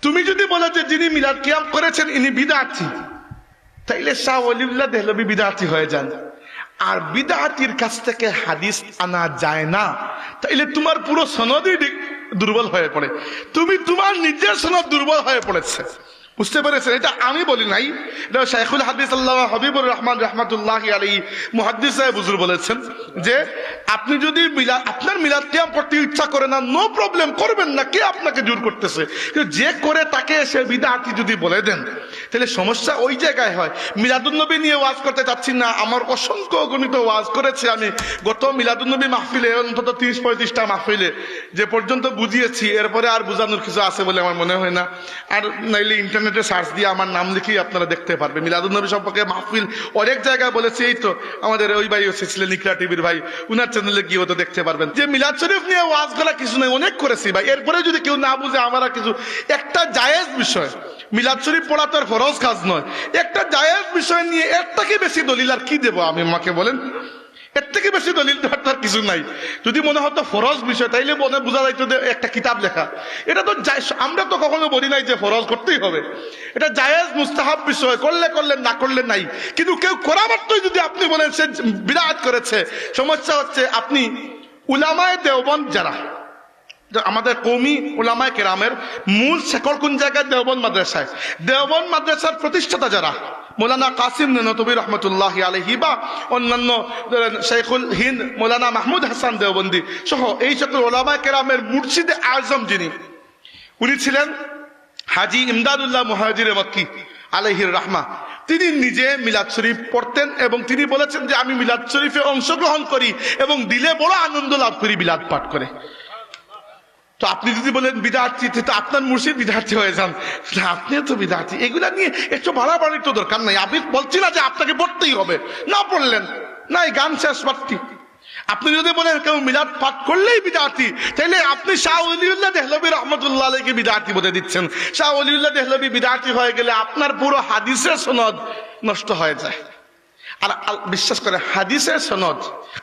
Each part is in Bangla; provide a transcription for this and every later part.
তুমি যদি বলো যে যিনি মিলাদ কিয়াম করেছেন ইনি বিদআতি, তাইলে শাহ ওলিউল্লাহ দেহলভী বিদআতি হয়ে যান। আর বিদআতির কাছ থেকে হাদিস আনা যায় না, তাইলে তোমার পুরো সনদই দুর্বল হয়ে পড়ে। তুমি তোমার নিজের সনদ দুর্বল হয়ে পড়েছে, বুঝতে পেরেছেন? এটা আমি বলি নাই, এটা শাইখুল হাদিস আল্লামা হাবিবুর রহমান রাহমাতুল্লাহি আলাইহি মুহাদ্দিস সাহেব হুজুর বলেছেন যে আপনি যদি আপনার মিলাদ কিয়াম করতে ইচ্ছা করে না, নো প্রবলেম, করবেন না, কে আপনাকে জোর করতেছে? কিন্তু যে করে তাকে সে বিদআতি যদি বলে দেন, তাহলে সমস্যা ওই জায়গায় হয়। মিলাদুন্নবী নিয়ে ওয়াজ করতে চাচ্ছি না, আমার অসংখ্য গণিত ওয়াজ করেছে আমি গত মিলাদুন্নবী মাহফিলে, অন্তত 30-35টা মাহফিলে যে পর্যন্ত বুঝিয়েছি, এরপরে আর বুঝানোর কিছু আছে বলে আমার মনে হয় না। আর নাইলে ইন্টারনেটে সার্চ দিয়ে আমার নাম লিখেই আপনারা দেখতে পারবেন। মিলাদুন্নবী সম্পর্কে মাহফিল অনেক জায়গায় বলেছি, এই তো আমাদের ওই ভাই এসেছিলেন ইকরা টিভির ভাই, উনার চ্যানেলে গিয়ে তো দেখতে পারবেন। যে মিলাদ শরীফ নিয়ে ওয়াজ করা কিছু নেই, অনেক করেছি ভাই। এরপরে যদি কেউ না বুঝে আমার কিছু, একটা জায়েজ বিষয়, মিলাদ শরীফ পড়া তো আর ফরজ কাজ নয়, একটা জায়েজ বিষয় নিয়ে এর থেকে বেশি দলিল আর কি দেবো আমি, মাকে বলেন? এর থেকে বেশি দলিল দেওয়ার কিছু নাই। যদি মনে হতো ফরজ বিষয়, তাইলে মনে বোঝা যাইতো যে একটা কিতাব লেখা। এটা তো আমরা তো কখনো বলি নাই যে ফরজ করতেই হবে, এটা জায়েজ মুস্তাহাব বিষয়, করলে করলেন, না করলে নাই। কিন্তু কেউ করা মাত্রই যদি আপনি বলেন সে বিদআত করেছে, সমস্যা হচ্ছে আপনি উলামায়ে দেওবন্দ যারা, আমাদের কওমি উলামায়ে কেরামের মূল শেকড় কোন জায়গায়? দেওবন্দ মাদ্রাসায়। দেওবন্দ মাদ্রাসার প্রতিষ্ঠাতা যারা মৌলানা কাসিম ননতবী রহমতুল্লাহি আলাইহি বা অন্যান্য শেখুল হিন্দ মৌলানা মাহমুদ হাসান দেওবন্দি সহ এই সকল উলামায়ে কেরামের মুর্শিদে আজম যিনি, উনি ছিলেন হাজী ইমদাদুল্লাহ মুহাজিরে মক্কি আলাইহির রাহমা। তিনি নিজে মিলাদ শরীফ পড়তেন এবং তিনি বলেছেন যে আমি মিলাদ শরীফে অংশগ্রহণ করি এবং দিলে বড় আনন্দ লাভ করি মিলাদ পাঠ করে। তো আপনি যদি বলেন বিদআতি, তো আপনার মুর্শিদ বিদআতি হয়ে যান, আপনিও তো বিদআতি। এগুলা নিয়ে একটু বাড়াবাড়ির তো দরকার নাই। আমি বলছি না যে আপনাকে পড়তেই হবে, না পড়লেন নাই, গান শেষ পাঠটি। আপনি যদি বলেন কেউ মিলাদ পাঠ করলেই বিদআতি, তাহলে আপনি শাহ ওলিউল্লাহ দেহলভী রহমতুল্লাহ আলাইহিকে বিদআতি বলে দিচ্ছেন। শাহ ওলিউল্লাহ দেহলভী বিদআতি হয়ে গেলে আপনার পুরো হাদিসের সনদ নষ্ট হয়ে যায়। আর বিশ্বাস করে, হাদিসের সনদ,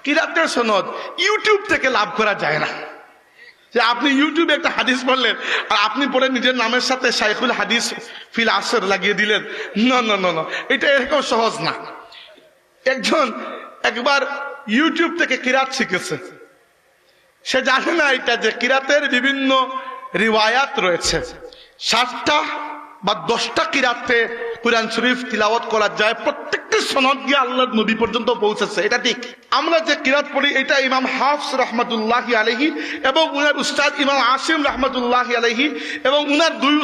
কিরাতের সনদ ইউটিউব থেকে লাভ করা যায় না। যে আপনি ইউটিউবে একটা হাদিস পড়লেন আর আপনি পড়ে নিজের নামের সাথে শাইখুল হাদিস ফিল আসর লাগিয়ে দিলেন, না না না না, এটা এরকম সহজ না। একজন একবার ইউটিউব থেকে কিরাত শিখেছে, সে জানে না এটা যে কিরাতের বিভিন্ন রিওয়ায়াত রয়েছে। 7টা বা 10টা কিরাতে কুরআন শরীফ তিলাওয়াত করা যায়, প্রত্যেকটি সনদ গিয়ে আল্লাহর নবী পর্যন্ত পৌঁছেছে, এটা ঠিক। আমরা যে কিরাত পড়ি এটা ইমাম হাফস রহমতুল্লাহি আলাইহি এবং উনার উস্তাদ ইমাম আসিম রহমতুল্লাহি আলাইহি এবং উনার 2